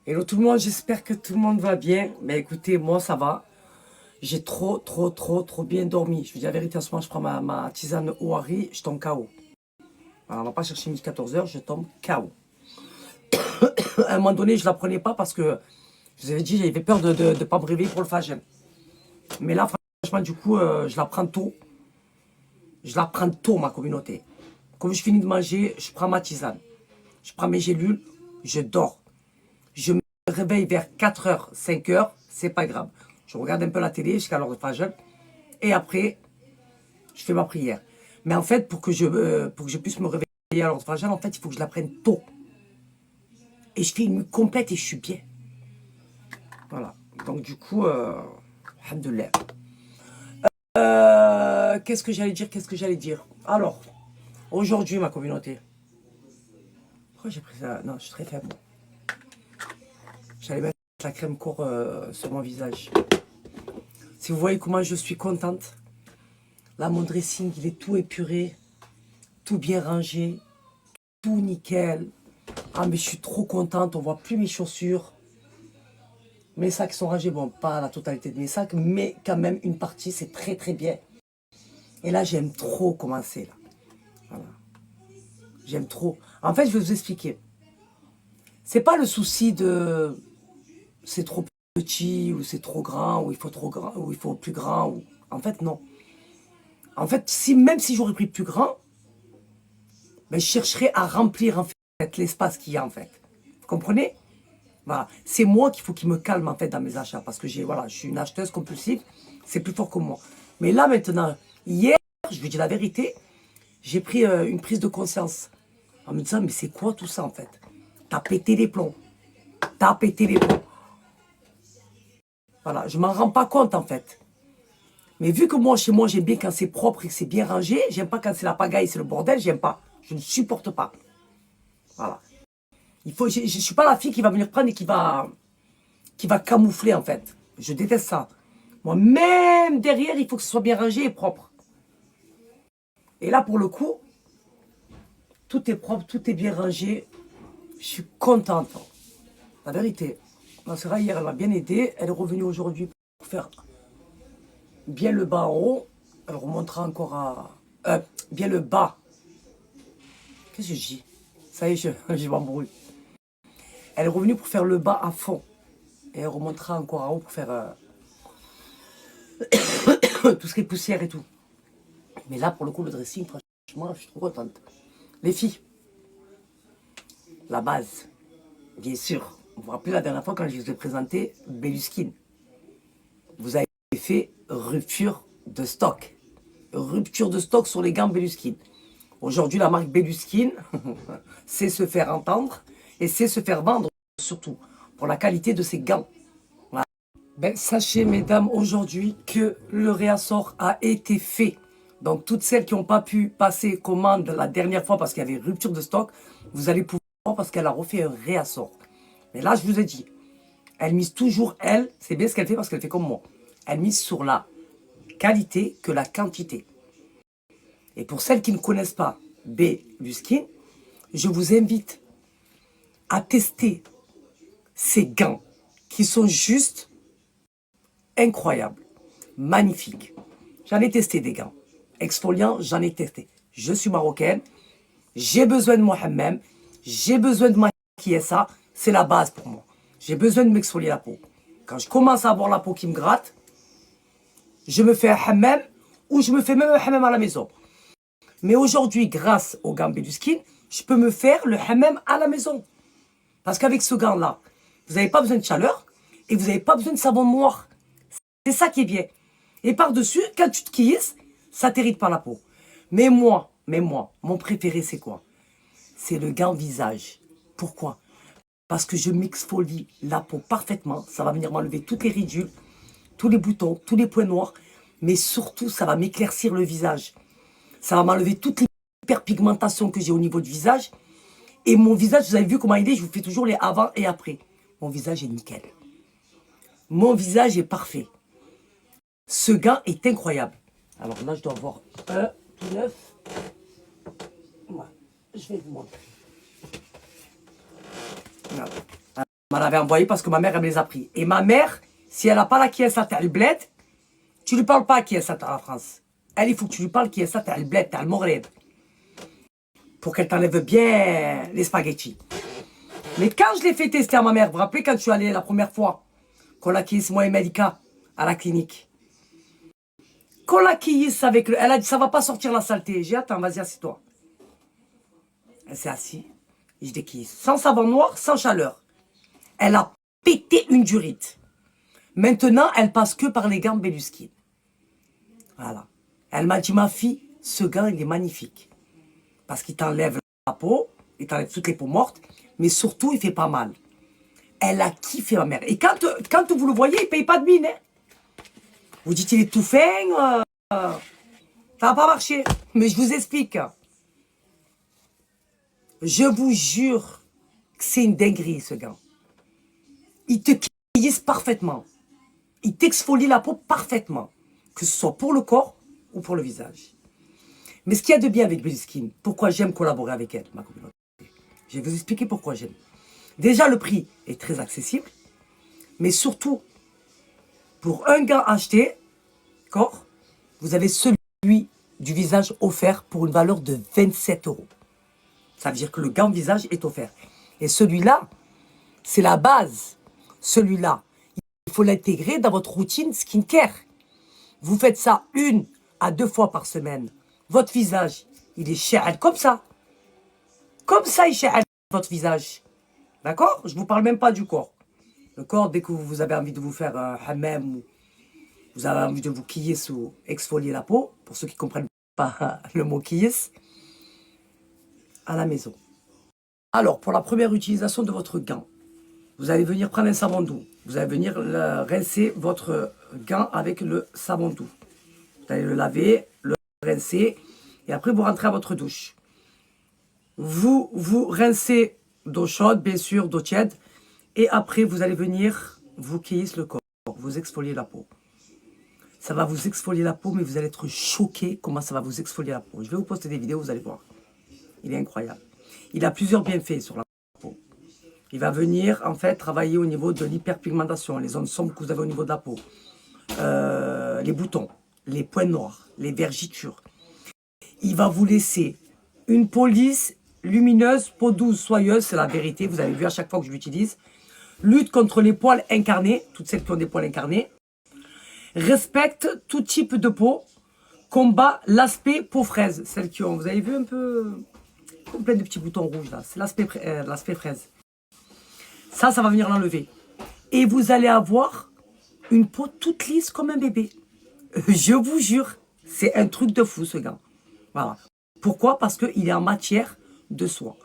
Hello tout le monde, j'espère que tout le monde va bien. Mais écoutez, moi ça va. J'ai trop bien dormi. Je vous dis la vérité, en ce moment, je prends ma tisane Ouari, je tombe KO. Alors, on va pas chercher midi 14 h, je tombe KO. À un moment donné, je la prenais pas parce que, je vous avais dit, j'avais peur de ne pas me réveiller pour le fagel. Mais là, franchement, du coup, je la prends tôt. Je la prends tôt, ma communauté. Comme je finis de manger, je prends ma tisane. Je prends mes gélules, je dors. Je me réveille vers 4 h, 5 h, c'est pas grave. Je regarde un peu la télé jusqu'à l'heure de Fajr. Et après, je fais ma prière. Mais en fait, pour que je puisse me réveiller à l'heure de Fajr, en fait, il faut que je la prenne tôt. Et je fais une nuit complète et je suis bien. Voilà. Donc du coup, alhamdoulilah. Qu'est-ce que j'allais dire Alors, aujourd'hui, ma communauté. Pourquoi j'ai pris ça? Non, je suis très faible. J'allais mettre la crème corps sur mon visage. Si vous voyez comment je suis contente. Là, mon dressing, il est tout épuré, tout bien rangé, tout nickel. Ah, mais je suis trop contente, on voit plus mes chaussures. Mes sacs sont rangés, bon, pas la totalité de mes sacs, mais quand même une partie, c'est très bien. Et là, j'aime trop commencer, là. Voilà. J'aime trop. En fait, je vais vous expliquer. C'est pas le souci de c'est trop petit, ou c'est trop grand, ou il faut trop grand, ou il faut plus grand. Ou... En fait, non. En fait, même si j'aurais pris plus grand, ben, je chercherais à remplir en fait l'espace qu'il y a en fait. Vous comprenez? Voilà. C'est moi qu'il faut qu'il me calme en fait dans mes achats parce que voilà, je suis une acheteuse compulsive, c'est plus fort que moi. Mais là maintenant, hier, je vous dis la vérité, j'ai pris une prise de conscience en me disant mais c'est quoi tout ça en fait? T'as pété les plombs. T'as pété les plombs. Voilà, je m'en rends pas compte en fait. Mais vu que moi, chez moi, j'aime bien quand c'est propre et que c'est bien rangé, j'aime pas quand c'est la pagaille, c'est le bordel, j'aime pas. Je ne supporte pas. Voilà. Je ne suis pas la fille qui va venir prendre et qui va camoufler en fait. Je déteste ça. Moi, même derrière, il faut que ce soit bien rangé et propre. Et là, pour le coup, tout est propre, tout est bien rangé. Je suis contente. La vérité. Ma soeur, hier, elle m'a bien aidé. Elle est revenue aujourd'hui pour faire bien le bas en haut. Elle remontera encore à... bien le bas. Qu'est-ce que je dis? Ça y est, je m'embrouille. Elle est revenue pour faire le bas à fond. Et elle remontera encore en haut pour faire tout ce qui est poussière et tout. Mais là, pour le coup, le dressing, franchement, je suis trop contente. Les filles, la base, bien sûr. Vous vous rappelez la dernière fois quand je vous ai présenté Belluskin. Vous avez fait rupture de stock. Rupture de stock sur les gants Belluskin. Aujourd'hui, la marque Belluskin sait se faire entendre et sait se faire vendre surtout pour la qualité de ses gants. Voilà. Ben, sachez, mesdames, aujourd'hui que le réassort a été fait. Donc, toutes celles qui n'ont pas pu passer commande la dernière fois parce qu'il y avait rupture de stock, vous allez pouvoir parce qu'elle a refait un réassort. Mais là, je vous ai dit, elle mise toujours, elle, c'est bien ce qu'elle fait parce qu'elle fait comme moi. Elle mise sur la qualité que la quantité. Et pour celles qui ne connaissent pas Belluskin, je vous invite à tester ces gants qui sont juste incroyables, magnifiques. J'en ai testé des gants. Exfoliants, j'en ai testé. Je suis marocaine, j'ai besoin de mon hammam, j'ai besoin de maquiller ça, c'est la base pour moi. J'ai besoin de m'exfolier la peau. Quand je commence à avoir la peau qui me gratte, je me fais un hammam ou je me fais même un hammam à la maison. Mais aujourd'hui, grâce au gant Belluskin, je peux me faire le hammam à la maison. Parce qu'avec ce gant-là, vous n'avez pas besoin de chaleur et vous n'avez pas besoin de savon noir. C'est ça qui est bien. Et par-dessus, quand tu te quilles, ça t'irrite pas la peau. Mais moi, mon préféré, c'est quoi? C'est le gant visage. Pourquoi? Parce que je m'exfolie la peau parfaitement. Ça va venir m'enlever toutes les ridules, tous les boutons, tous les points noirs. Mais surtout, ça va m'éclaircir le visage. Ça va m'enlever toute l'hyperpigmentation que j'ai au niveau du visage. Et mon visage, vous avez vu comment il est, je vous fais toujours les avant et après. Mon visage est nickel. Mon visage est parfait. Ce gant est incroyable. Alors là, je dois avoir un tout neuf. Ouais, je vais vous montrer. Voilà. m'en avait envoyé parce que ma mère, elle me les a pris. Et ma mère, si elle n'a pas la Kiesa t'as le bled, tu lui parles pas à Kiesa t'as la France. Elle, il faut que tu lui parles Kiesa t'as le bled, t'as le moreb. Pour qu'elle t'enlève bien les spaghettis. Mais quand je l'ai fait tester à ma mère, vous vous rappelez quand je suis allé la première fois, qu'on l'a kiss, moi et Melika, à la clinique. Qu'on l'a kiss avec le... Elle a dit, ça va pas sortir la saleté. J'ai dit, attends, vas-y, assieds-toi. Elle s'est assise. Et je déquisse. Sans savon noir, sans chaleur. Elle a pété une durite. Maintenant, elle passe que par les gants Belluskin. Voilà. Elle m'a dit, ma fille, ce gant, il est magnifique. Parce qu'il t'enlève la peau, il t'enlève toutes les peaux mortes, mais surtout, il fait pas mal. Elle a kiffé, ma mère. Et quand vous le voyez, il ne paye pas de mine. Hein. Vous dites, il est tout fin. Ça va pas marcher. Mais je vous explique. Je vous jure que c'est une dinguerie, ce gant. Il te kisse parfaitement. Il t'exfolie la peau parfaitement. Que ce soit pour le corps ou pour le visage. Mais ce qu'il y a de bien avec Belluskin, pourquoi j'aime collaborer avec elle, ma communauté. Je vais vous expliquer pourquoi j'aime. Déjà, le prix est très accessible. Mais surtout, pour un gant acheté, d'accord, vous avez celui du visage offert pour une valeur de 27 €. Ça veut dire que le gant visage est offert. Et celui-là, c'est la base. Celui-là, il faut l'intégrer dans votre routine skincare. Vous faites ça 1 à 2 fois par semaine. Votre visage, il est sha'al comme ça. Comme ça, il sha'al votre visage. D'accord? Je ne vous parle même pas du corps. Le corps, dès que vous avez envie de vous faire un hammam, ou vous avez envie de vous quiller ou exfolier la peau, pour ceux qui ne comprennent pas le mot quillis, à la maison. Alors, pour la première utilisation de votre gant, vous allez venir prendre un savon doux. Vous allez venir rincer votre gant avec le savon doux. Vous allez le laver, le rincer, et après vous rentrez à votre douche. Vous rincez d'eau chaude, bien sûr, d'eau tiède, et après vous allez venir vous quiller le corps, vous exfolier la peau. Ça va vous exfolier la peau, mais vous allez être choqué comment ça va vous exfolier la peau. Je vais vous poster des vidéos, vous allez voir. Il est incroyable. Il a plusieurs bienfaits sur la peau. Il va venir, en fait, travailler au niveau de l'hyperpigmentation, les zones sombres que vous avez au niveau de la peau, les boutons, les points noirs, les vergitures. Il va vous laisser une peau lisse, lumineuse, peau douce, soyeuse, c'est la vérité, vous avez vu à chaque fois que je l'utilise. Lutte contre les poils incarnés, toutes celles qui ont des poils incarnés. Respecte tout type de peau. Combat l'aspect peau fraise, celles qui ont, vous avez vu un peu, plein de petits boutons rouges là, c'est l'aspect fraise. Ça va venir l'enlever. Et vous allez avoir une peau toute lisse comme un bébé. Je vous jure, c'est un truc de fou ce gant. Voilà. Pourquoi? Parce qu'il est en matière de soie.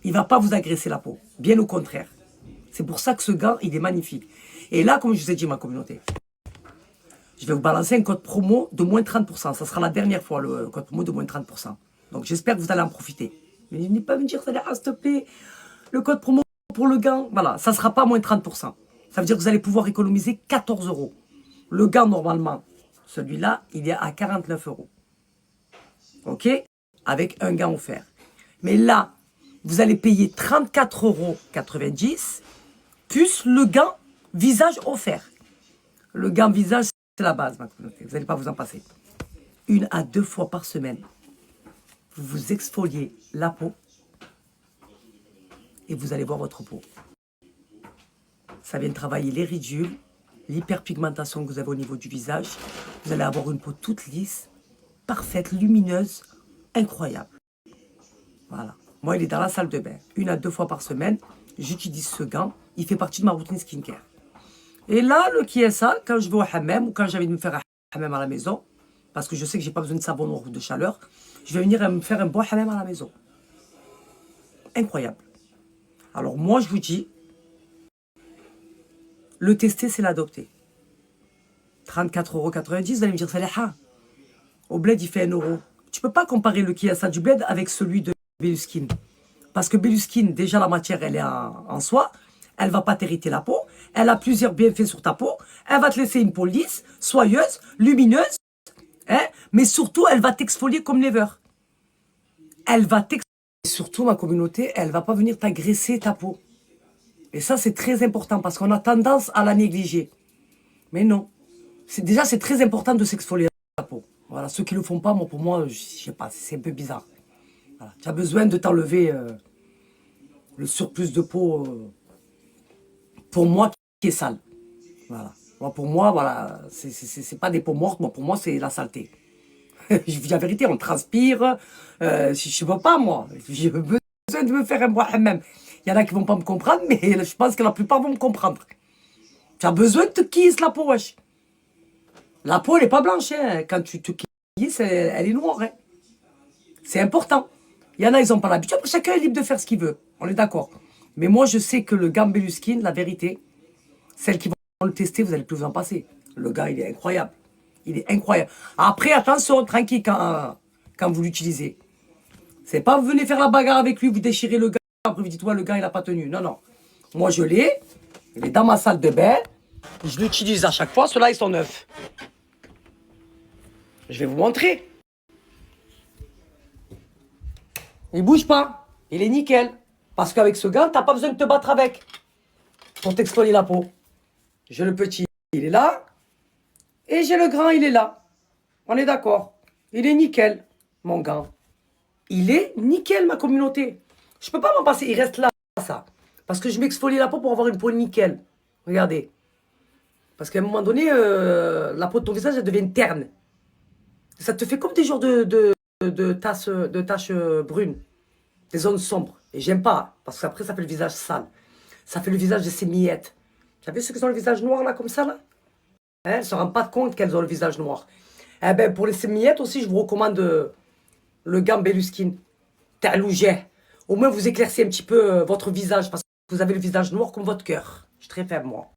Il ne va pas vous agresser la peau. Bien au contraire. C'est pour ça que ce gant, il est magnifique. Et là, comme je vous ai dit, ma communauté, je vais vous balancer un code promo de moins 30%. Ça sera la dernière fois, le code promo de moins 30%. Donc, j'espère que vous allez en profiter. Mais n'allez pas me dire, ça allait stopper le code promo pour le gant. Voilà, ça ne sera pas moins 30%. Ça veut dire que vous allez pouvoir économiser 14 €. Le gant, normalement, celui-là, il est à 49 €. OK? Avec un gant offert. Mais là, vous allez payer 34,90 € plus le gant visage offert. Le gant visage, c'est la base, ma communauté. Vous n'allez pas vous en passer. 1 à 2 fois par semaine, vous vous exfoliez la peau et vous allez voir votre peau. Ça vient travailler les ridules, l'hyperpigmentation que vous avez au niveau du visage. Vous allez avoir une peau toute lisse, parfaite, lumineuse, incroyable. Voilà. Moi, il est dans la salle de bain. 1 à 2 fois par semaine, j'utilise ce gant. Il fait partie de ma routine skincare. Et là, le Kiesa, quand je vais au hammam ou quand j'ai envie de me faire un hammam à la maison, parce que je sais que je n'ai pas besoin de savon noir ou de chaleur, je vais venir me faire un bon hammam à la maison. Incroyable. Alors moi, je vous dis, le tester, c'est l'adopter. 34,90 €, vous allez me dire, Falaha, au bled, il fait 1 €. Tu ne peux pas comparer le Kiesa du bled avec celui de Belluskin. Parce que Belluskin, déjà la matière, elle est en soie. Elle ne va pas t'irriter la peau. Elle a plusieurs bienfaits sur ta peau. Elle va te laisser une peau lisse, soyeuse, lumineuse. Hein? Mais surtout, elle va t'exfolier comme never. Elle va t'exfolier. Surtout, ma communauté, elle ne va pas venir t'agresser ta peau. Et ça, c'est très important parce qu'on a tendance à la négliger. Mais non. Déjà, c'est très important de s'exfolier la peau. Voilà, ceux qui ne le font pas, moi, pour moi, je sais pas, c'est un peu bizarre. Voilà. Tu as besoin de t'enlever le surplus de peau, pour moi, qui est sale. Voilà. Moi, pour moi, voilà, c'est pas des peaux mortes, moi, pour moi, c'est la saleté. Je vous dis la vérité, on transpire. Je ne veux pas, moi. J'ai besoin de me faire un bois même. Il y en a qui ne vont pas me comprendre, mais je pense que la plupart vont me comprendre. Tu as besoin de te kisser la peau, wesh. La peau, elle n'est pas blanche. Hein. Quand tu te kisses, elle est noire. Hein. C'est important. Il y en a, ils n'ont pas l'habitude. Chacun est libre de faire ce qu'il veut. On est d'accord. Mais moi, je sais que le Gambelu Skin, la vérité, celles qui vont le tester, vous allez plus vous en passer. Le gars, il est incroyable. Il est incroyable. Après, attention, tranquille quand vous l'utilisez. C'est pas vous venez faire la bagarre avec lui, vous déchirez le gars, après vous dites, ouais, le gars, il n'a pas tenu. Non, non. Moi, je l'ai. Il est dans ma salle de bain. Je l'utilise à chaque fois. Ceux-là, ils sont neufs. Je vais vous montrer. Il bouge pas. Il est nickel. Parce qu'avec ce gant, t'as pas besoin de te battre avec. Pour t'exfolier la peau. J'ai le petit, il est là. Et j'ai le grand, il est là. On est d'accord. Il est nickel, mon gant. Il est nickel, ma communauté. Je peux pas m'en passer. Il reste là, ça. Parce que je m'exfolie la peau pour avoir une peau nickel. Regardez. Parce qu'à un moment donné, la peau de ton visage, elle devient terne. Ça te fait comme des genres de taches brunes. Des zones sombres. Et j'aime pas. Parce qu'après, ça fait le visage sale. Ça fait le visage de ces miettes. Tu as vu ceux qui ont le visage noir, là, comme ça, là? Hein, elles ne se rendent pas compte qu'elles ont le visage noir. Eh ben, pour les miettes aussi, je vous recommande le Gambelu Skin. Taloujet. Au moins, vous éclaircissez un petit peu votre visage. Parce que vous avez le visage noir comme votre cœur. Je suis très faible, moi.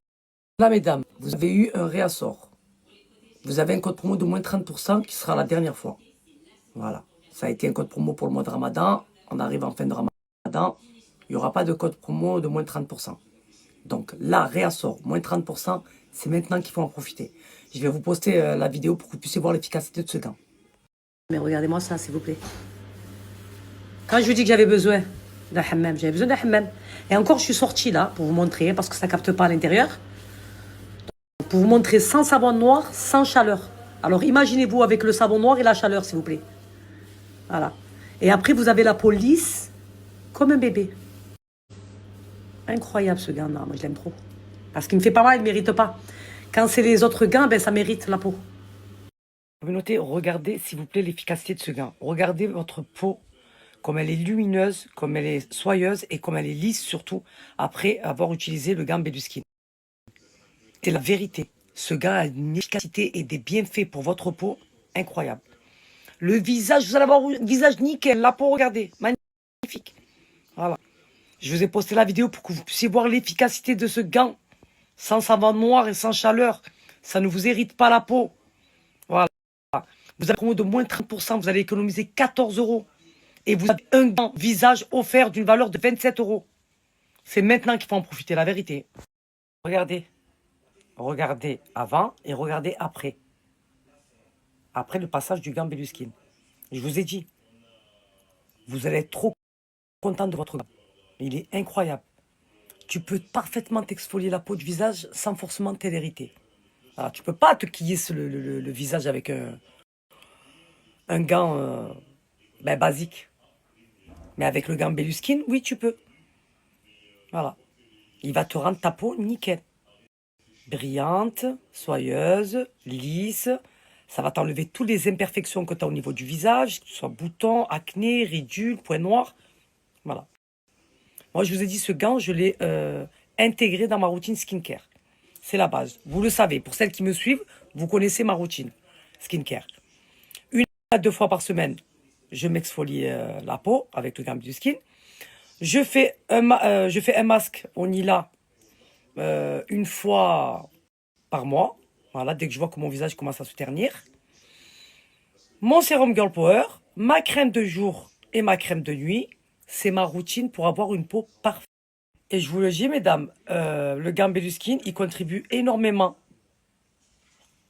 Là, mesdames, vous avez eu un réassort. Vous avez un code promo de moins 30% qui sera la dernière fois. Voilà. Ça a été un code promo pour le mois de Ramadan. On arrive en fin de Ramadan. Il n'y aura pas de code promo de moins 30%. Donc là, réassort, moins 30%, c'est maintenant qu'il faut en profiter. Je vais vous poster la vidéo pour que vous puissiez voir l'efficacité de ce gant. Mais regardez-moi ça, s'il vous plaît. Quand je vous dis que j'avais besoin d'un hammam, j'avais besoin d'un hammam. Et encore, je suis sortie là pour vous montrer, parce que ça ne capte pas à l'intérieur. Pour vous montrer sans savon noir, sans chaleur. Alors imaginez-vous avec le savon noir et la chaleur, s'il vous plaît. Voilà. Et après, vous avez la peau lisse, comme un bébé. Incroyable ce gant, là. Moi je l'aime trop. Parce qu'il me fait pas mal, il ne mérite pas. Quand c'est les autres gants, ben, ça mérite la peau. Communauté, regardez s'il vous plaît l'efficacité de ce gant. Regardez votre peau, comme elle est lumineuse, comme elle est soyeuse et comme elle est lisse surtout, après avoir utilisé le gant Belluskin. C'est la vérité. Ce gant a une efficacité et des bienfaits pour votre peau incroyables. Le visage, vous allez avoir un visage nickel. La peau, regardez, magnifique. Voilà. Je vous ai posté la vidéo pour que vous puissiez voir l'efficacité de ce gant. Sans savon noir et sans chaleur. Ça ne vous irrite pas la peau. Voilà. Vous avez un promo de moins 30%. Vous allez économiser 14 €. Et vous avez un gant visage offert d'une valeur de 27 €. C'est maintenant qu'il faut en profiter, la vérité. Regardez. Regardez avant et regardez après. Après le passage du gant Belluskin. Je vous ai dit. Vous allez être trop content de votre gant. Il est incroyable. Tu peux parfaitement t'exfolier la peau du visage sans forcément t'hériter. Alors, tu peux pas te quiller le visage avec un gant basique. Mais avec le gant Belluskin, oui, tu peux. Voilà. Il va te rendre ta peau nickel. Brillante, soyeuse, lisse. Ça va t'enlever toutes les imperfections que tu as au niveau du visage, que ce soit boutons, acné, ridules, points noirs. Voilà. Moi, je vous ai dit, ce gant, je l'ai intégré dans ma routine skincare. C'est la base. Vous le savez. Pour celles qui me suivent, vous connaissez ma routine skincare. 1 à 2 fois par semaine, je m'exfolie la peau avec le gant Belluskin. Je fais un masque au Nila 1 fois par mois. Voilà, dès que je vois que mon visage commence à se ternir. Mon sérum Girl Power, ma crème de jour et ma crème de nuit. C'est ma routine pour avoir une peau parfaite. Et je vous le dis, mesdames, le gant Belluskin, il contribue énormément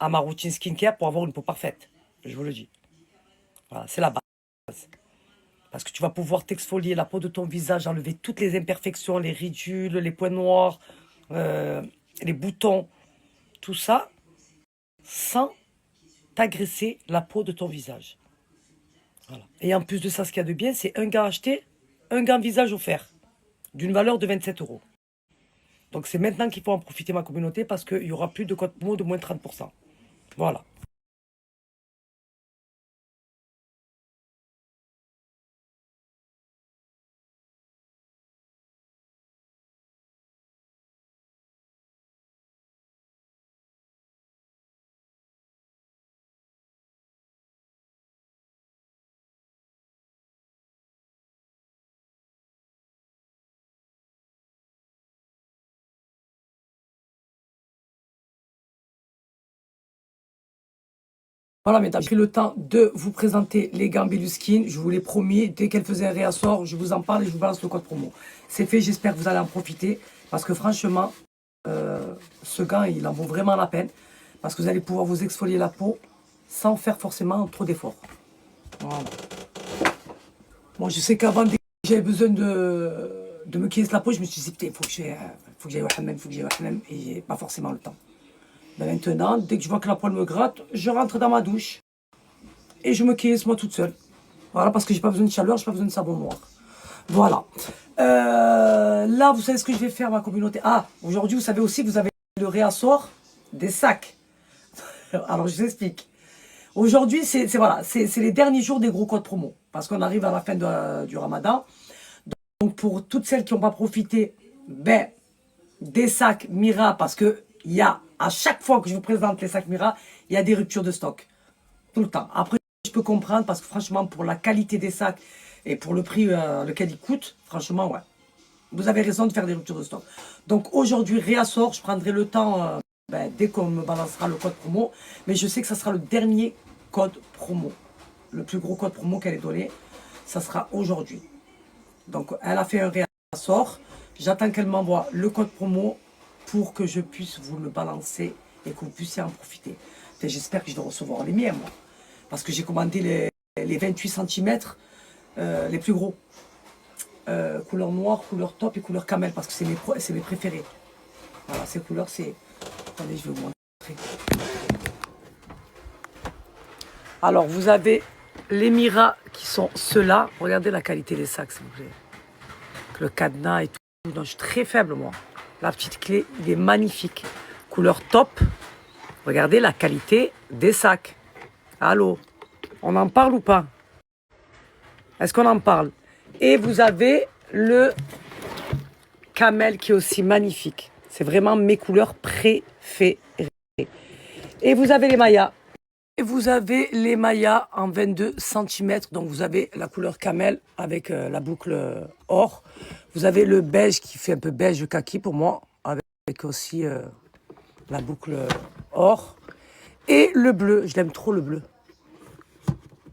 à ma routine skincare pour avoir une peau parfaite. Je vous le dis. Voilà, c'est la base. Parce que tu vas pouvoir t'exfolier la peau de ton visage, enlever toutes les imperfections, les ridules, les points noirs, les boutons, tout ça, sans t'agresser la peau de ton visage. Voilà. Et en plus de ça, ce qu'il y a de bien, c'est un gant acheté, un gant visage offert, d'une valeur de 27 €. Donc c'est maintenant qu'il faut en profiter, ma communauté, parce qu'il n'y aura plus de code promo de moins 30%. Voilà. Voilà, mesdames, j'ai pris le temps de vous présenter les gants Belluskin. Je vous l'ai promis, dès qu'elle faisait un réassort, je vous en parle et je vous balance le code promo. C'est fait, j'espère que vous allez en profiter. Parce que franchement, ce gant, il en vaut vraiment la peine. Parce que vous allez pouvoir vous exfolier la peau sans faire forcément trop d'efforts. Voilà. Bon, je sais qu'avant, dès que j'avais besoin de me caresser la peau, je me suis dit, il faut que j'aille au hammam, il faut que j'aille au hammam. Et j'ai pas forcément le temps. Ben maintenant, dès que je vois que la poêle me gratte, je rentre dans ma douche et je me caisse moi toute seule. Voilà, parce que j'ai pas besoin de chaleur, j'ai pas besoin de savon noir. Voilà. Là, vous savez ce que je vais faire, ma communauté. Ah, aujourd'hui, vous savez aussi que vous avez le réassort des sacs. Alors, je vous explique. Aujourd'hui, c'est voilà, c'est les derniers jours des gros codes promo. Parce qu'on arrive à la fin du ramadan. Donc, pour toutes celles qui n'ont pas profité, ben, des sacs Mira, parce que il y a, à chaque fois que je vous présente les sacs Mira, il y a des ruptures de stock. Tout le temps. Après, je peux comprendre, parce que franchement, pour la qualité des sacs et pour le prix lequel ils coûtent, franchement, ouais. Vous avez raison de faire des ruptures de stock. Donc aujourd'hui, réassort, je prendrai le temps, dès qu'on me balancera le code promo. Mais je sais que ça sera le dernier code promo. Le plus gros code promo qu'elle ait donné, ça sera aujourd'hui. Donc elle a fait un réassort. J'attends qu'elle m'envoie le code promo pour que je puisse vous le balancer et que vous puissiez en profiter. J'espère que je dois recevoir les miens, moi. Parce que j'ai commandé les 28 cm les plus gros. Couleur noire, couleur top et couleur camel, parce que c'est mes préférés. Voilà, ces couleurs, c'est... Attendez, je vais vous montrer. Alors, vous avez les Mira qui sont ceux-là. Regardez la qualité des sacs, s'il vous plaît. Le cadenas et tout. Non, je suis très faible, moi. La petite clé, il est magnifique. Couleur top. Regardez la qualité des sacs. Allô? On en parle ou pas? Est-ce qu'on en parle? Et vous avez le camel qui est aussi magnifique. C'est vraiment mes couleurs préférées. Et vous avez les mayas. Et vous avez les mayas en 22 cm. Donc vous avez la couleur camel avec la boucle or. Vous avez le beige qui fait un peu beige kaki pour moi. Avec aussi la boucle or. Et le bleu. Je l'aime trop, le bleu.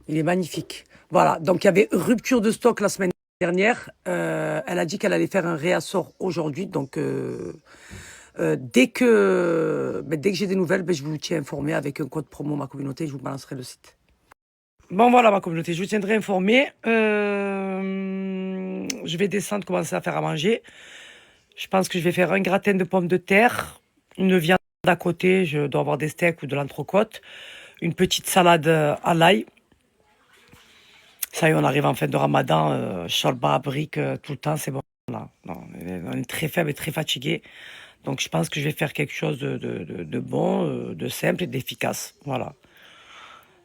Il est magnifique. Voilà. Donc il y avait rupture de stock la semaine dernière. Elle a dit qu'elle allait faire un réassort aujourd'hui. Donc dès que j'ai des nouvelles, je vous tiens informé avec un code promo, ma communauté. Je vous balancerai le site. Bon voilà, ma communauté, je vous tiendrai informé. Je vais descendre, commencer à faire à manger. Je pense que je vais faire un gratin de pommes de terre, une viande à côté. Je dois avoir des steaks ou de l'entrecôte. Une petite salade à l'ail. Ça y est, on arrive en fin de ramadan, cholba à brique tout le temps, c'est bon. Là. Non, on est très faible et très fatigué. Donc je pense que je vais faire quelque chose de bon, de simple et d'efficace. Voilà.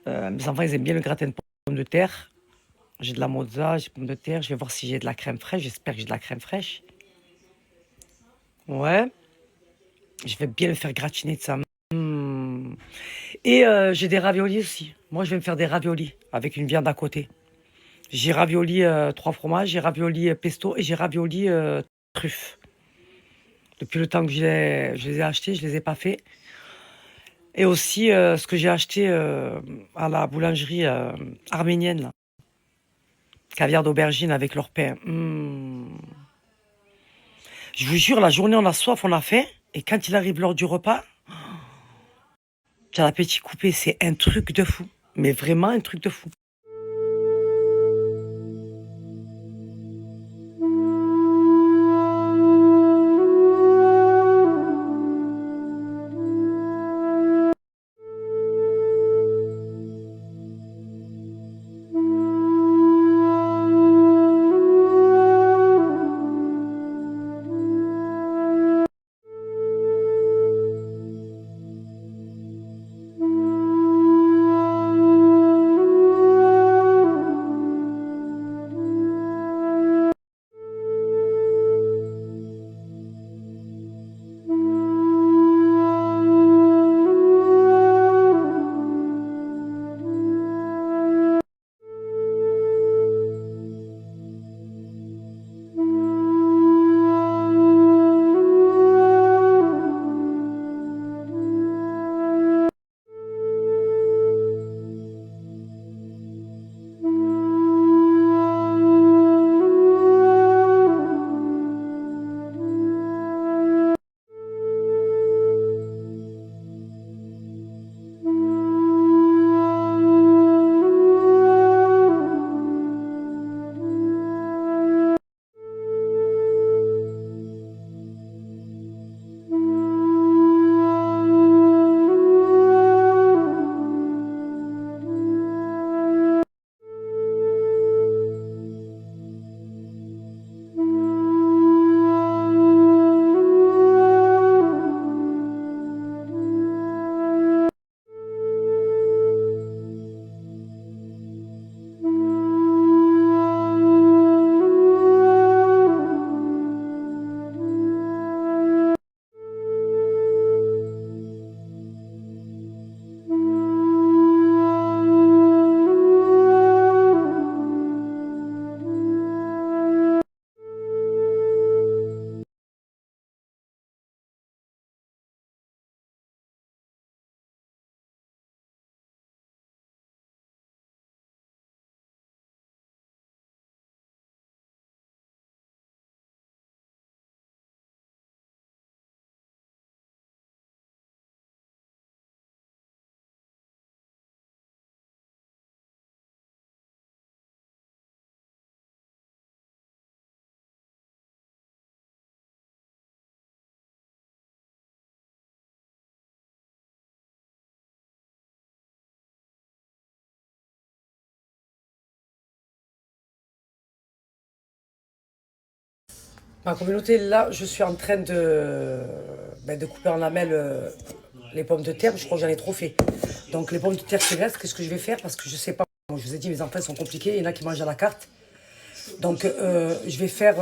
Mes enfants, ils aiment bien le gratin de pommes de terre. J'ai de la mozza, j'ai des pommes de terre. Je vais voir si j'ai de la crème fraîche. J'espère que j'ai de la crème fraîche. Ouais. Je vais bien le faire gratiner de ça. Et j'ai des raviolis aussi. Moi, je vais me faire des raviolis avec une viande à côté. J'ai ravioli 3 fromages, j'ai ravioli pesto et j'ai ravioli truffes. Depuis le temps que je les ai achetés, je ne les ai pas faits. Et aussi ce que j'ai acheté à la boulangerie arménienne, là. Caviar d'aubergine avec leur pain. Je vous jure, la journée, on a soif, on a faim. Et quand il arrive l'heure du repas, tu as l'appétit coupé. C'est un truc de fou. Mais vraiment un truc de fou. Ma communauté, là, je suis en train de couper en lamelles les pommes de terre. Je crois que j'en ai trop fait. Donc, les pommes de terre qui restent, qu'est-ce que je vais faire? Parce que je sais pas. Je vous ai dit, mes enfants sont compliqués. Il y en a qui mangent à la carte. Donc, je vais faire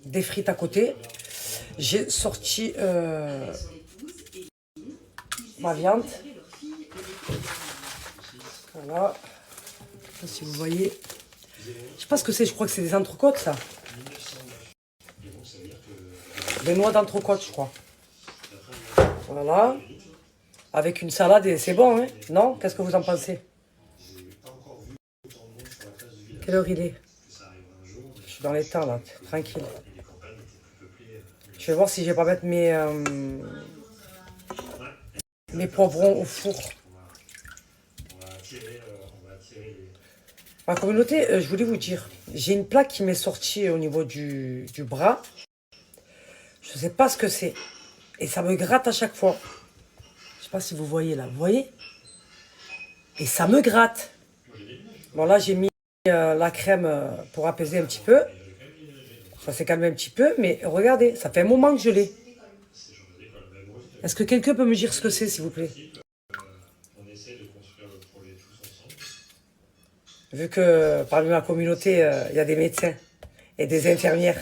des frites à côté. J'ai sorti ma viande. Voilà. Je sais pas si vous voyez. Je sais pas ce que c'est. Je crois que c'est des entrecôtes, ça. Des noix d'entrecôte, je crois. Voilà. Avec une salade, et c'est bon, hein? Non? Qu'est-ce que vous en pensez? Quelle heure il est? Je suis dans les temps, là. Tranquille. Je vais voir si je vais pas mettre mes poivrons au four. Ma communauté, je voulais vous dire, j'ai une plaque qui m'est sortie au niveau du bras. Je ne sais pas ce que c'est. Et ça me gratte à chaque fois. Je ne sais pas si vous voyez là. Vous voyez? Et ça me gratte. Bon, là, j'ai mis la crème pour apaiser un petit peu. Ça s'est calmé un petit peu. Mais regardez, ça fait un moment que je l'ai. Est-ce que quelqu'un peut me dire ce que c'est, s'il vous plaît? Vu que parmi ma communauté, il y a des médecins et des infirmières.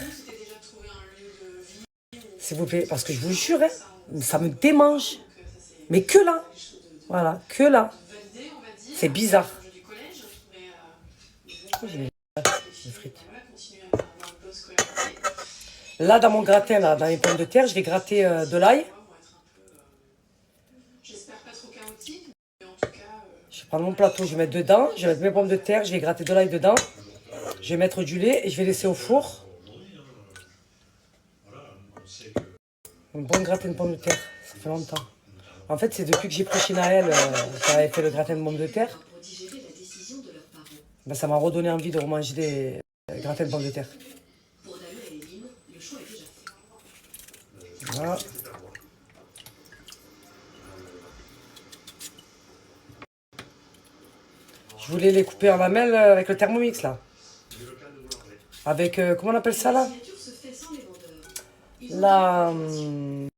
S'il vous plaît, parce que je vous jure, hein, ça me démange. Mais que là. Voilà, que là. C'est bizarre. Oh, j'ai mis les frites. Là, dans mon gratin, là, dans les pommes de terre, je vais gratter de l'ail. Je vais prendre mon plateau, je vais mettre dedans. Je vais mettre mes pommes de terre, je vais gratter de l'ail dedans. Je vais mettre du lait et je vais laisser au four. Une bonne gratin de pommes de terre, ça fait longtemps. En fait, c'est depuis que j'ai pris chez Naël, j'avais fait le gratin de pommes de terre. Ben, ça m'a redonné envie de remanger des gratins de pommes de terre. Voilà. Je voulais les couper en lamelles avec le Thermomix là. Avec, comment on appelle ça là? La... comment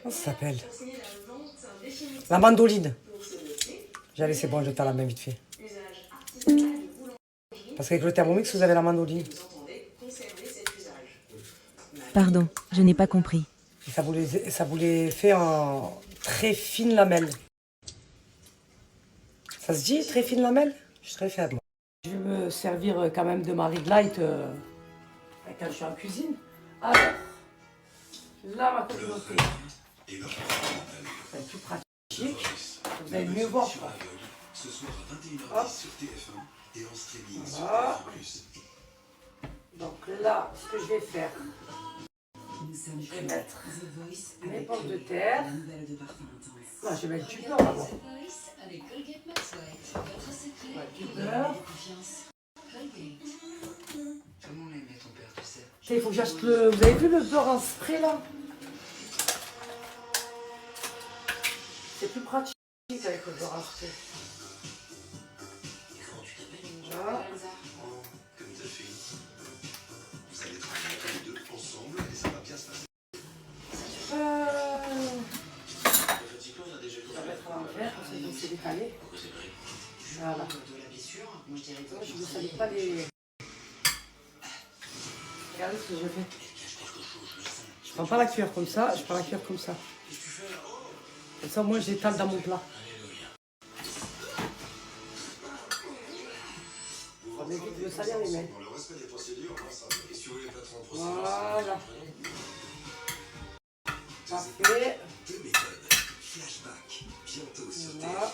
ça s'appelle? La mandoline. J'allais, c'est bon, je t'ai la main vite fait. Parce qu'avec le Thermomix, vous avez la mandoline. Pardon, je n'ai pas compris. Et ça vous les fait en très fine lamelle. Ça se dit, très fine lamelle? Je suis très faible. Je vais me servir quand même de ma ring light quand je suis en cuisine. Alors, là, ma communauté, c'est plus pratique. Vous allez mieux voir. Hop. Voilà. Donc là, ce que je vais faire, je vais mettre mes pommes de terre. Là, je vais mettre du beurre d'abord. Du beurre. Il faut que j'achète le... Vous avez vu le beurre en spray là? C'est plus pratique avec le beurre en spray. Voilà. C'est décalé. Voilà. Je ne savais pas les... Regardez ce que je fais. Je prends pas la cuillère comme ça, je prends la cuillère comme ça. Comme ça, moi, j'étale dans mon plat. Ça m'évite de me salir les mains. Voilà. Parfait. Voilà.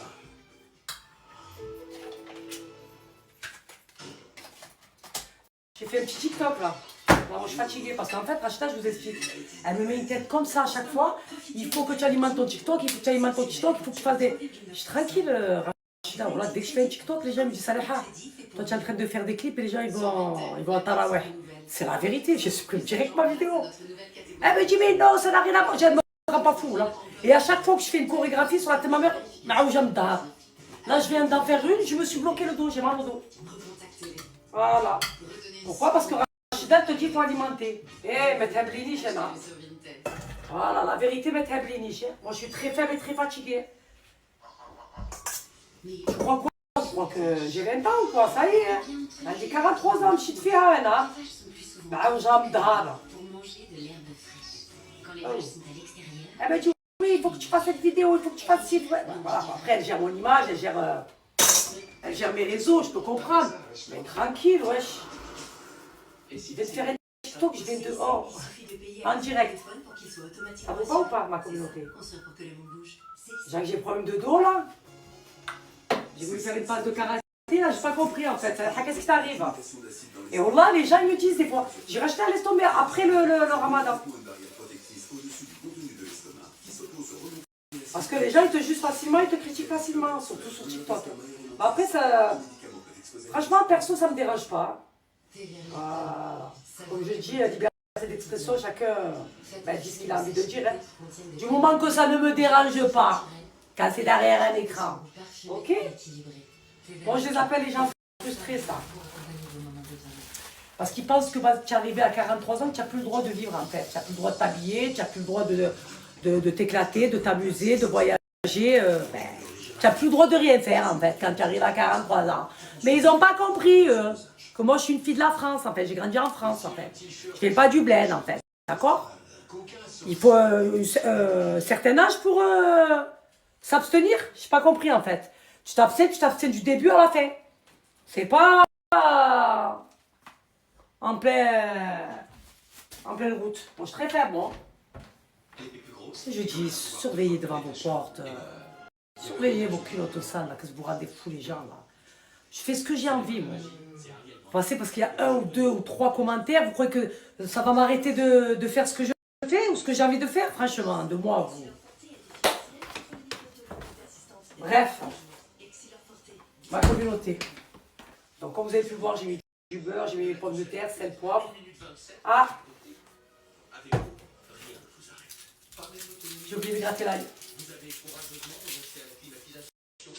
J'ai fait un petit TikTok là. Là, moi, je suis fatiguée parce qu'en fait, Rachida, je vous explique. Elle me met une tête comme ça à chaque fois. Il faut que tu alimentes ton TikTok, il faut que tu alimentes ton TikTok, il faut que tu fasses des. Je suis tranquille, Rachida. Voilà, dès que je fais un TikTok, les gens me disent Saleha, toi tu es en train de faire des clips et les gens ils vont à Taraweh. C'est la vérité, je supprime direct ma vidéo. Elle me dit mais non, ça n'a rien à voir. Je ne me rends pas fou là. Et à chaque fois que je fais une chorégraphie sur la tête de ma mère, là je viens d'en faire une, je me suis bloqué le dos, j'ai mal au dos. Voilà. Pourquoi? Parce que Rachida te dit qu'il faut alimenter. Eh, mais t'es un blini, Chéna. Voilà, la vérité, mais t'es un blini. Moi, je suis très faible et très fatiguée. Tu crois quoi? Tu crois que j'ai 20 ans ou quoi? Ça y est. Hein. J'ai 43 ans, je suis de faire un an. Bah, j'aime drame. Eh ben, tu oui, il faut que tu fasses cette vidéo, il faut que tu fasses ci. Voilà. Après, elle gère mon image, elle gère mes réseaux, je peux comprendre. Mais tranquille, wesh. Je vais te faire un TikTok, je viens dehors. En direct. Ça vous va ou pas, ma communauté? J'ai problème de dos, là. J'ai voulu faire une passe de karaté, là, j'ai pas compris, en fait. Qu'est-ce qui t'arrive? Et là, les gens, ils me disent des fois, j'ai racheté un laisse tomber après le ramadan. Parce que les gens, ils te jugent facilement, ils te critiquent facilement, surtout sur TikTok. Mais après, ça... Franchement, perso, ça me dérange pas. Voilà. Comme je dis, liberté d'expression, chacun dit ce qu'il a envie de dire. Hein. Du moment que ça ne me dérange pas, quand c'est derrière un écran. Ok? Bon, je les appelle les gens frustrés, ça. Parce qu'ils pensent que tu es arrivé à 43 ans, tu n'as plus le droit de vivre, en fait. Tu n'as plus le droit de t'habiller, tu n'as plus le droit de t'éclater, de t'amuser, de voyager. Tu n'as plus le droit de rien faire, en fait, quand tu arrives à 43 ans. Mais ils n'ont pas compris, que moi, je suis une fille de la France, en fait. J'ai grandi en France, en fait. Je ne fais pas du bled, en fait. D'accord? Il faut un certain âge pour s'abstenir. Je n'ai pas compris, en fait. Tu t'abstiens du début à la fin. C'est pas en pleine route. Moi, je suis très faible, moi. Je dis, surveillez devant vos portes. Surveillez vos culottes sales, là, que vous rendez fous, les gens, là. Je fais ce que j'ai envie, moi. Vous pensez parce qu'il y a 1 ou 2 ou 3 commentaires, vous croyez que ça va m'arrêter de faire ce que je fais ou ce que j'ai envie de faire? Franchement, de moi à vous. Bref, ma communauté. Donc, comme vous avez pu le voir, j'ai mis du beurre, j'ai mis mes pommes de terre, sel, poivre. Ah! J'ai oublié de gratter l'ail.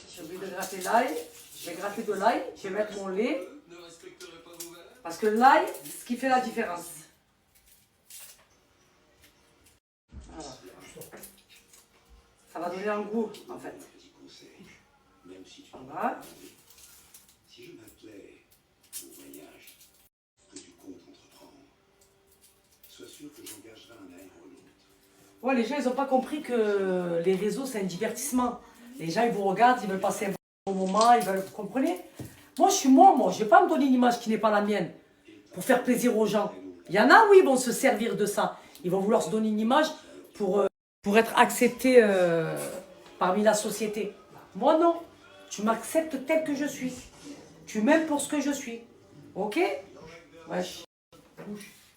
J'ai oublié de gratter l'ail. Je vais gratter de l'ail. Je vais mettre mon lait. Parce que l'ail, c'est ce qui fait la différence. Voilà. Ça va donner un goût, en fait. Voilà. Si je m'attelais au voyage que tu comptes entreprendre, sois sûr que j'engagerai un aéronaute. Ouais, les gens, ils n'ont pas compris que les réseaux, c'est un divertissement. Les gens, ils vous regardent, ils veulent passer un bon moment, ils veulent... Vous comprenez? Moi, je suis moi. Je ne vais pas me donner une image qui n'est pas la mienne pour faire plaisir aux gens. Il y en a, oui, ils vont se servir de ça. Ils vont vouloir se donner une image pour être acceptés parmi la société. Moi, non. Tu m'acceptes tel que je suis. Tu m'aimes pour ce que je suis. Ok? Wesh.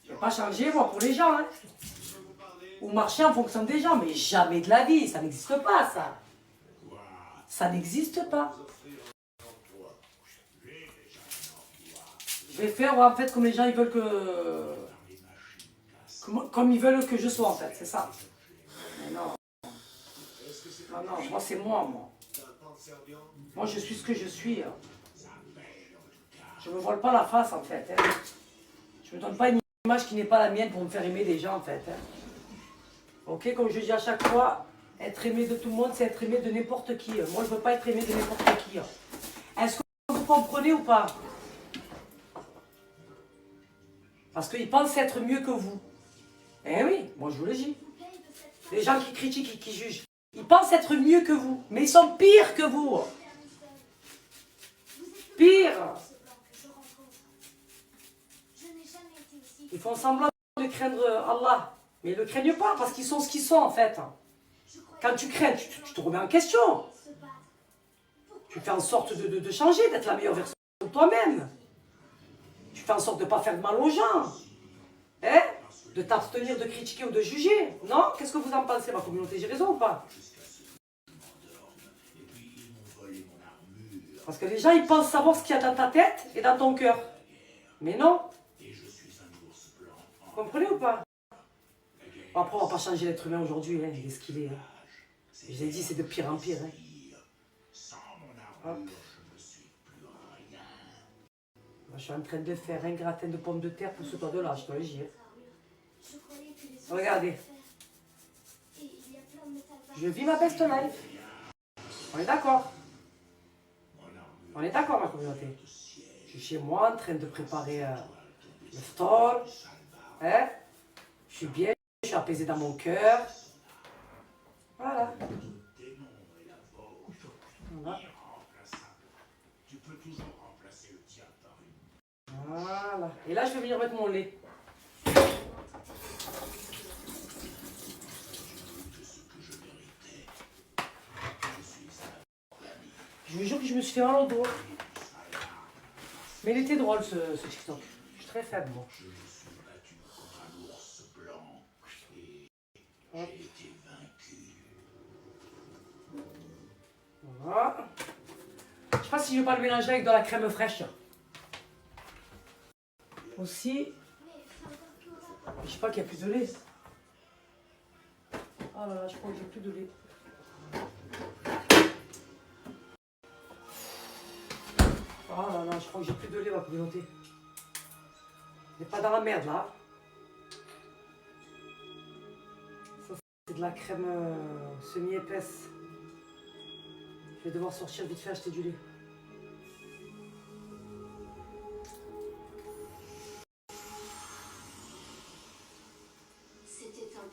Je ne vais pas changer, moi, pour les gens. Hein. Ou marcher en fonction des gens. Mais jamais de la vie. Ça n'existe pas, ça. Ça n'existe pas. Je vais faire, en fait, comme les gens, ils veulent que... Comme ils veulent que je sois, en fait. C'est ça. Mais non. Non, non. Moi, c'est moi. Moi, je suis ce que je suis. Hein. Je ne me vole pas la face, en fait. Hein. Je ne me donne pas une image qui n'est pas la mienne pour me faire aimer des gens, en fait. Hein. Ok, comme je dis à chaque fois, être aimé de tout le monde, c'est être aimé de n'importe qui. Moi, je ne veux pas être aimé de n'importe qui. Est-ce que vous comprenez ou pas? Parce qu'ils pensent être mieux que vous. Eh oui, moi, je vous le dis. Les gens qui critiquent et qui jugent, ils pensent être mieux que vous, mais ils sont pires que vous. Pire. Ils font semblant de craindre Allah, mais ils ne le craignent pas parce qu'ils sont ce qu'ils sont en fait. Quand tu crains, tu te remets en question. Tu fais en sorte de changer, d'être la meilleure version de toi-même. Tu fais en sorte de ne pas faire de mal aux gens. Hein? De t'abstenir de critiquer ou de juger. Non? Qu'est-ce que vous en pensez, ma communauté? J'ai raison ou pas? Parce que les gens, ils pensent savoir ce qu'il y a dans ta tête et dans ton cœur. Mais non. Vous comprenez ou pas? Après, on va pas changer l'être humain aujourd'hui, hein, il est ce qu'il est. Hein. Je vous ai dit, c'est de pire en pire. Hein. Hop. Je suis en train de faire un gratin de pommes de terre pour ce toit de là, je te le dis. Regardez. Je vis ma best life. On est d'accord? On est d'accord, ma communauté? Je suis chez moi en train de préparer le stall. Hein? Je suis bien, je suis apaisé dans mon cœur. Voilà. Voilà. Voilà. Et là, je vais venir mettre mon lait. Je vous jure que je me suis fait mal au dos. Mais il était drôle ce TikTok. Je suis très faible, moi. Hop. Voilà. Je sais pas si je vais pas le mélanger avec de la crème fraîche. Aussi, je sais pas qu'il n'y a plus de lait. Oh là là, je crois que j'ai plus de lait. Oh là là, je crois que j'ai plus de lait, ma communauté. On n'est pas dans la merde là. Ça, c'est de la crème semi-épaisse. Je vais devoir sortir vite fait acheter du lait.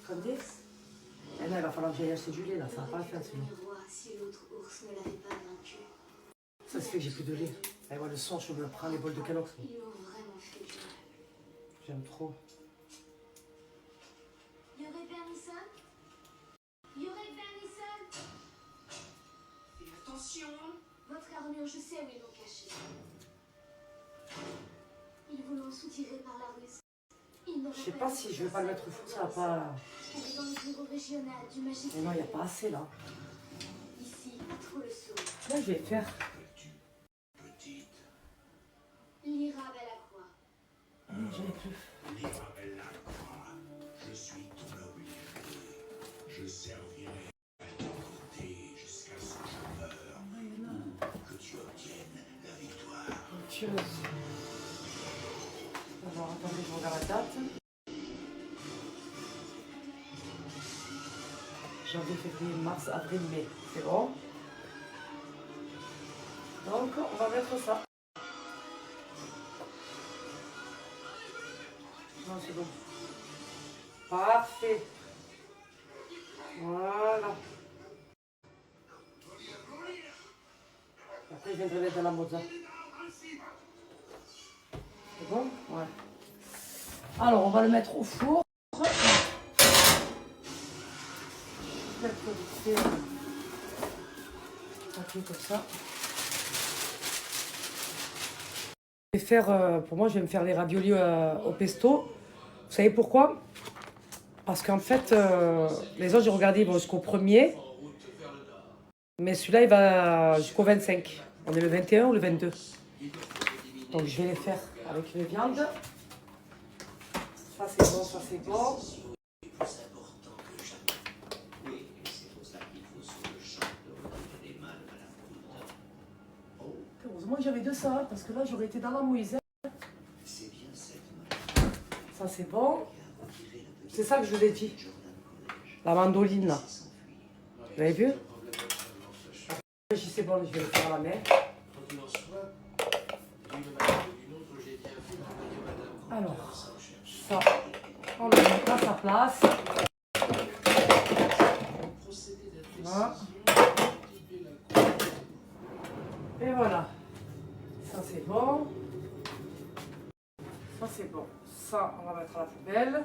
Attendez. Eh non, il va falloir que j'aille acheter du lait là, ça va pas le faire sinon. Ça se fait que j'ai plus de lait. Et moi, le sang, je me prends les bols de Kellogg's. J'aime trop. Attention. Votre armure, je sais où ils l'ont cachée. Ils voulaient soutirer par la ruse. Je sais pas si je vais pas le mettre au four, ça va pas. Dans le bureau régional du Magic. Mais non, il n'y a pas assez là. Ici, pas trop le saut. Là, je vais faire. L'Ira Bellacroix. J'en ai plus. L'Ira Bellacroix, je suis ton obligé. Je servirai à ton côté jusqu'à ce que je meure. Que tu obtiennes la victoire. Autre chose. Alors, attendez, je regarde la date. Janvier, février, mars, avril, mai. C'est bon. Donc, on va mettre ça. Non, c'est bon. Parfait. Voilà. Après, je viendrai mettre de la mozza. C'est bon? Ouais. Alors, on va le mettre au four. Ok, comme ça. Je vais faire, pour moi, je vais me faire les raviolis au pesto. Vous savez pourquoi? Parce qu'en fait, les autres, j'ai regardé, ils vont jusqu'au 1er. Mais celui-là, il va jusqu'au 25. On est le 21 ou le 22. Donc, je vais les faire avec une viande. Ça, c'est bon, ça, c'est bon. Heureusement que j'avais de ça, parce que là, j'aurais été dans la mouise. Ça, c'est bon. C'est ça que je vous ai dit. La mandoline, là. Vous avez vu? Si c'est bon, je vais le faire à la main. Alors, ça, on le met à sa place. Voilà. Et voilà. Ça, c'est bon. Ça, c'est bon. Ça, on va mettre à la poubelle.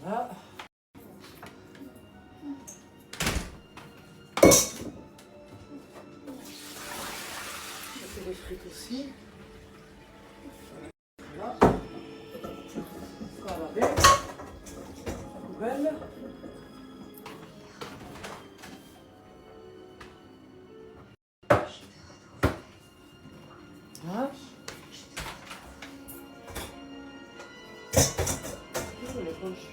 Voilà. Je fais les frites aussi. Voilà. Ça va bien. La poubelle. Voilà. rouge.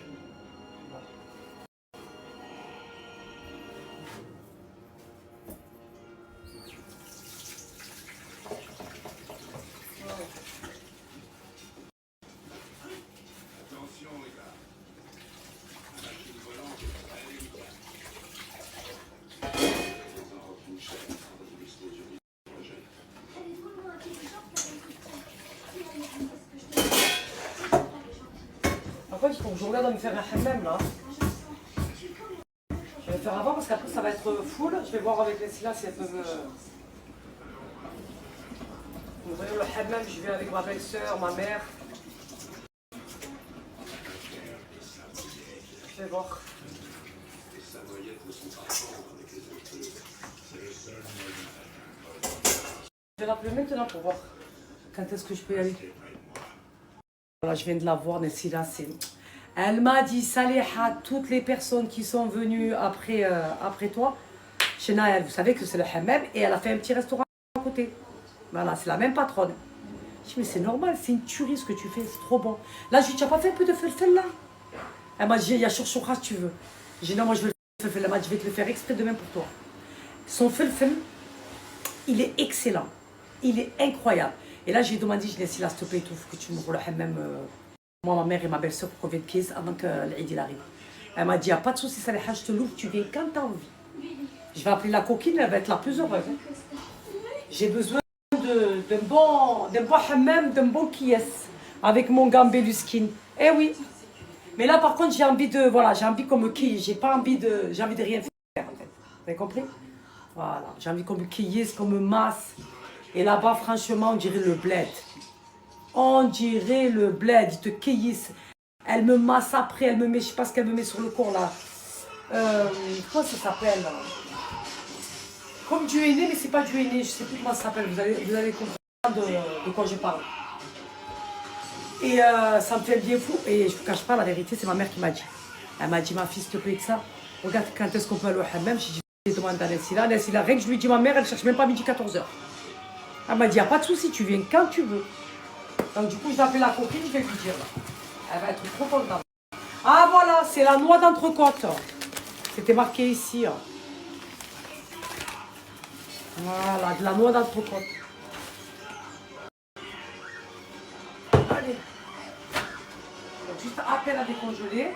Attention, les gars. La machine volante est très délicate. Les en coûtent cher quand une explosion projette. Elle est drôlement intelligente, cette petite. Si elle est parce que je te dis, c'est pas les gens qui Par contre, il faut que je regarde à me faire un hammam là. quand je sens, tu es comme Je vais le faire avant parce qu'après ça va être full. Je vais voir avec les Silla si elles peuvent ouvrir le hammam. Je vais avec ma belle-sœur, ma mère. Je vais voir. Les Savoyettes ne sont pas forts avec les autres. C'est le seul moyen. Je vais l'appeler maintenant pour voir quand est-ce que je peux y aller. Voilà, je viens de la voir, Nessila. Elle m'a dit, Saliha, toutes les personnes qui sont venues après toi, chez Naël, vous savez que c'est le hammam, et elle a fait un petit restaurant à côté. Voilà, c'est la même patronne. Je dis, mais c'est normal, c'est une tuerie ce que tu fais, c'est trop bon. Là, je lui ai dit, tu n'as pas fait un peu de felfel là? Elle m'a dit, il y a chouchoura si tu veux. J'ai dit, non, moi je veux le felfel. Elle m'a dit, je vais te le faire exprès demain pour toi. Son felfel, il est excellent. Il est incroyable. Et là, j'ai demandé, je laisse là, s'il te plaît, il faut que tu m'ouvres le hammam. Moi, ma mère et ma belle-sœur pour qu'on vienne pièce avant que l'Eid arrive. Elle m'a dit, il n'y a pas de souci, Saliha, je te l'ouvre, tu viens quand tu as envie. Je vais appeler la coquine, elle va être la plus heureuse. Hein. J'ai besoin d'un bon hammam, d'un bon kies avec mon gambéluskin. Eh oui. Mais là, par contre, j'ai envie qu'on me quille. J'ai envie de rien faire, en fait. Vous avez compris? Voilà. J'ai envie qu'on me quille, qu'on me masse. Et là-bas, franchement, on dirait le bled. On dirait le bled. Ils te quillissent. Elle me masse après. Elle me met, je sais pas ce qu'elle me met sur le corps, là. Comment ça s'appelle? Comme du henné, mais c'est pas du henné. Je sais plus comment ça s'appelle. Vous allez comprendre de quoi je parle. Et ça me fait bien fou. Et je vous cache pas, la vérité, c'est ma mère qui m'a dit. Elle m'a dit, ma fille, s'il te plaît, que ça. Regarde quand est-ce qu'on peut aller au hammam. J'ai demandé à Nessila. Nessila, rien que je lui dis, ma mère, elle cherche même pas midi 14h. Elle m'a dit, il n'y a pas de souci, tu viens quand tu veux. Donc du coup, je vais appeler la copine, je vais lui dire. Elle va être trop contente. Ah voilà, c'est la noix d'entrecôte. C'était marqué ici. Voilà, de la noix d'entrecôte. Allez. Donc, juste à peine à décongeler.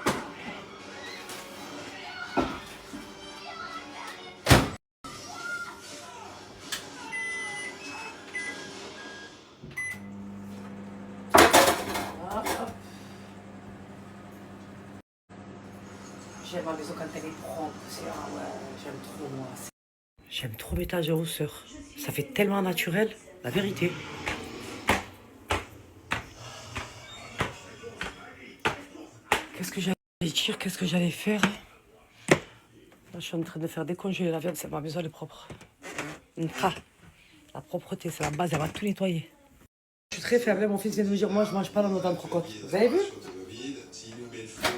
J'aime ma maison quand elle est propre. J'aime trop moi. J'aime trop l'étagère aux sœurs. Ça fait tellement naturel, la vérité. Qu'est-ce que j'allais dire? Qu'est-ce que j'allais faire? Là, je suis en train de faire décongeler la viande. Ma maison elle est propre. La propreté, c'est la base. Elle va tout nettoyer. Je suis très faible. Mon fils vient de me dire, moi, je mange pas dans notre entrecôte. Vous avez vu?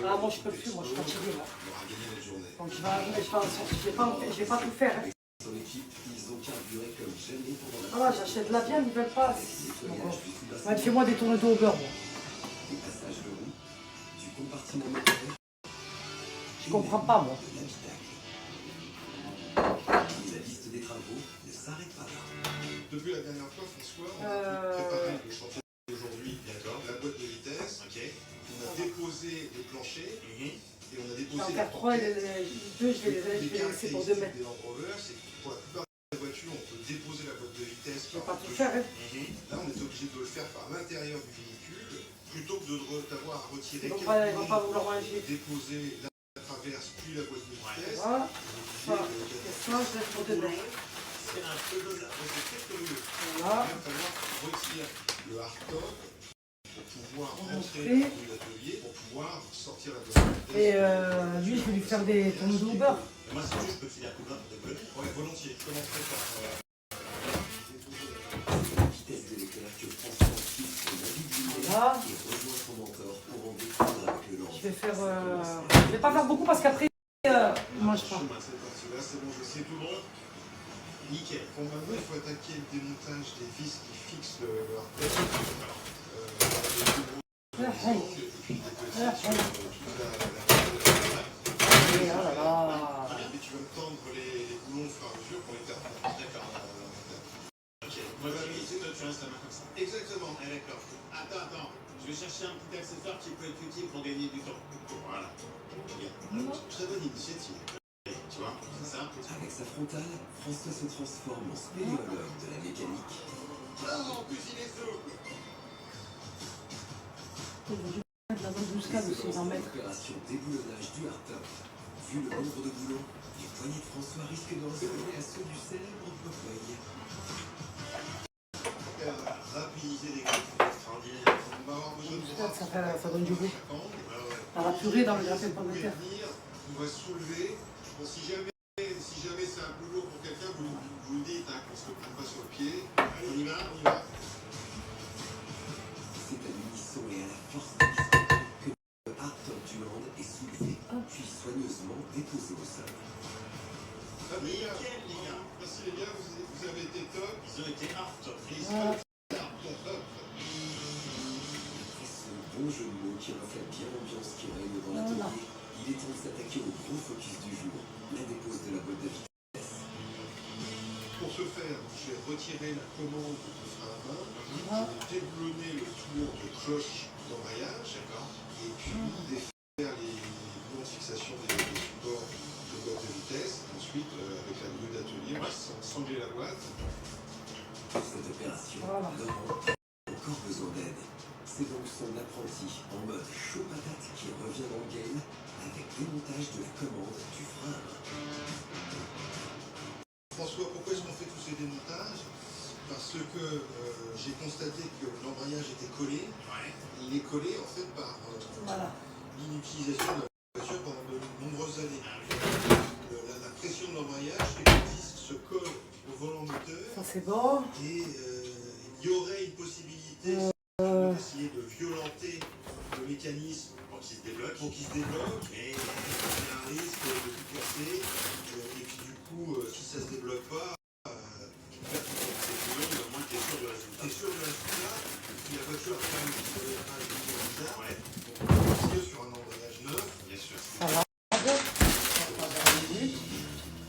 Ah, moi, je peux plus. Moi, je suis fatiguée. Donc, je vais pas tout faire. Hein. Ah, j'achète de la viande, ils veulent pas. Ouais, fais-moi des tourneaux au beurre. Je comprends pas, moi. Depuis la dernière fois, François, on a préparé le chantier d'aujourd'hui, d'accord, la boîte de vitesse, on a déposé le plancher, et on a déposé la 3 et les 2, je vais les laisser pour demain. Des Land Rover, c'est que pour la plupart des voitures, on peut déposer la boîte de vitesse. Je ne vais pas tout faire. Hein. Là, on est obligé de le faire par l'intérieur du véhicule, plutôt que d'avoir à retirer Ils ne vont pas vouloir manger. déposer la traverse, puis la boîte de vitesse. Voilà. Et ça, je laisse pour demain. C'est un peu de là, c'est très curieux. Voilà. Il va falloir retirer le hardtop pour pouvoir rentrer dans l'atelier, pour pouvoir sortir la boîte de vitesse. Et lui, je vais lui faire des tourneaux au beurre. Moi, si tu veux, je peux te filer un coup de main pour déconner. Ouais, volontiers. Je commencerai par... Voilà. Je vais faire... Je vais pas faire beaucoup parce qu'après, il mange pas. Là, c'est bon, je sais tout bon. Nickel. Bon, maintenant, il faut attaquer le démontage des vis qui fixent le hardtop. Ah, la oh là là. et tu vas me tendre les boulons au fur et à mesure pour les faire. D'accord. Ok. Moi, je vais ici, toi, tu restes la main comme ça. Exactement. Ah, d'accord. Attends. Je vais chercher un petit accessoire qui peut être utile pour gagner du temps. Voilà. Bien. Très bonne initiative. Tu vois, c'est ça. Avec sa frontale, François se transforme en spéléologue de la mécanique. Ah, en plus, il est souple. La zone bouscade aussi, en mettre. Opération déboulonnage du hardtop. Vu le nombre de boulons, les poignets de François risquent de ressembler à ceux du célèbre Popeye. Rapidiser des griffes extraordinaires. On va avoir besoin de Ça donne du goût. À la purée dans le gratin de pommes de terre. On va soulever. Bon, si jamais c'est un peu lourd pour quelqu'un, vous le dites, hein, qu'on se le prenne pas sur le pied. On y va. C'est à l'unisson et à la force des disciples que le hardtop du Land est soulevé, puis soigneusement déposé au sol. Les gars, merci les gars, vous avez été top. Ils ont été hardtop. Ce bon jeu de mots qui reflète bien l'ambiance qui règne dans l'atelier, il est temps de s'attaquer au gros focus du jour, la dépose de la boîte de vitesse. Pour ce faire, je vais retirer la commande de frein à main, je vais déboulonner le tour de cloche d'embrayage, et puis défaire les boulons de fixation des supports de boîte de vitesse. Ensuite, avec la grue d'atelier, on va sangler la boîte. Pour cette opération, Laurent a encore besoin d'aide. C'est donc son apprenti en mode chaud patate qui revient dans le game avec démontage de la commande du frein à main. François, pourquoi est-ce qu'on fait tous ces démontages? Parce que j'ai constaté que l'embrayage était collé. Il est collé en fait par l'inutilisation de la voiture pendant de nombreuses années. La pression de l'embrayage fait que le disque se colle au volant moteur. Ça c'est bon. Et il y aurait une possibilité d'essayer de violenter le mécanisme pour qu'il se débloque. Et il y a un risque de tout casser. Et puis du coup, si ça se débloque pas, t'es sûr du résultat. Si la voiture a quand même un démarrage bizarre, on peut partir sur un embrayage neuf. Bien sûr. Ça va.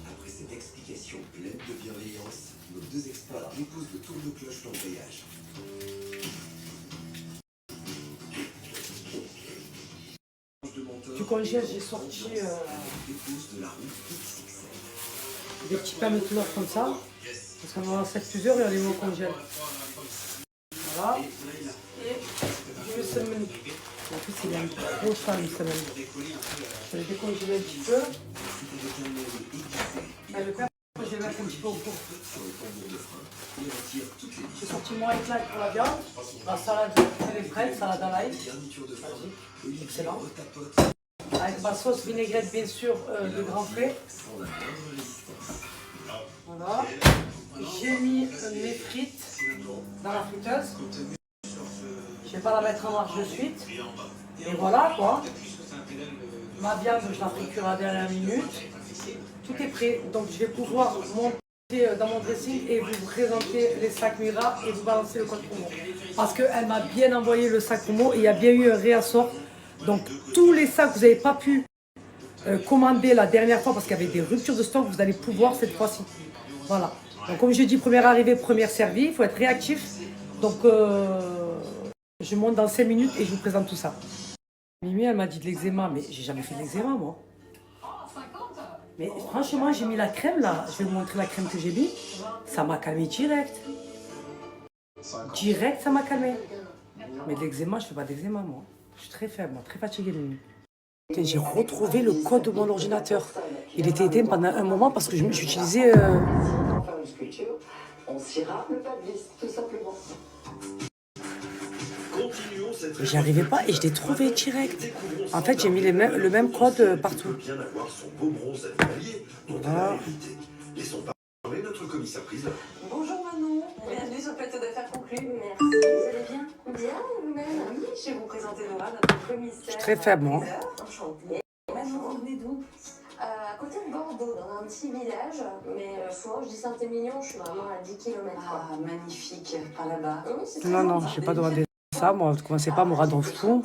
Après cette explication pleine de bienveillance, nos deux experts déposent le tour de cloche d'embrayage. Du congèle, j'ai sorti Dépose de la roue XXL. des petits permetteurs comme ça. Parce qu'on en a plusieurs et on les met au congèle. Voilà. Et du semaine. En plus, il y a une grosse femme une semaine. Je vais décongeler un petit peu. Et le père, je vais mettre un petit peu au four. J'ai sorti mon éclat pour la viande. La salade, les frites, salade à l'ail. Excellent. Avec ma sauce vinaigrette, bien sûr, de grand frais. Voilà. J'ai mis mes frites dans la friteuse. Je ne vais pas la mettre en marche de suite. Et voilà quoi. Ma viande, je la ferai cuire à la dernière minute. Tout est prêt. Donc je vais pouvoir monter dans mon dressing et vous présenter les sacs Mira et vous balancer le code promo. Parce qu'elle m'a bien envoyé le sac promo et il y a bien eu un réassort. Donc tous les sacs que vous n'avez pas pu commander la dernière fois parce qu'il y avait des ruptures de stock, vous allez pouvoir cette fois-ci. Voilà. Donc comme je dis, première arrivée, première servie, il faut être réactif. Donc je monte dans 5 minutes et je vous présente tout ça. Mimi, elle m'a dit de l'eczéma, mais j'ai jamais fait de l'eczéma moi. Mais franchement, j'ai mis la crème là, je vais vous montrer la crème que j'ai mis. Ça m'a calmé direct. Direct, ça m'a calmé. Mais de l'eczéma, je fais pas d'eczéma moi. Je suis très faible, moi, très fatiguée de nuit. J'ai retrouvé le code de mon ordinateur. Il était éteint pendant un moment parce que j'utilisais... On cirera le pas de vis, tout simplement. J'y arrivais pas et je l'ai trouvé direct. En fait, j'ai mis le même code partout. Voilà. Bonjour Manon, bienvenue sur le plateau d'affaires conclu. Merci, vous allez bien? Bien, vous-même? Oui, je vais vous présenter Nora, notre commissaire. Je suis très faible, moi. Enchantée. Manon, vous venez d'où? À côté de Bordeaux, dans un petit village. Mais souvent, je dis Saint-Émilion, je suis vraiment à 10 km. Ah, magnifique, par là-bas. Non, non, je n'ai pas demandé ça, moi. Commencez pas à me rendre fou.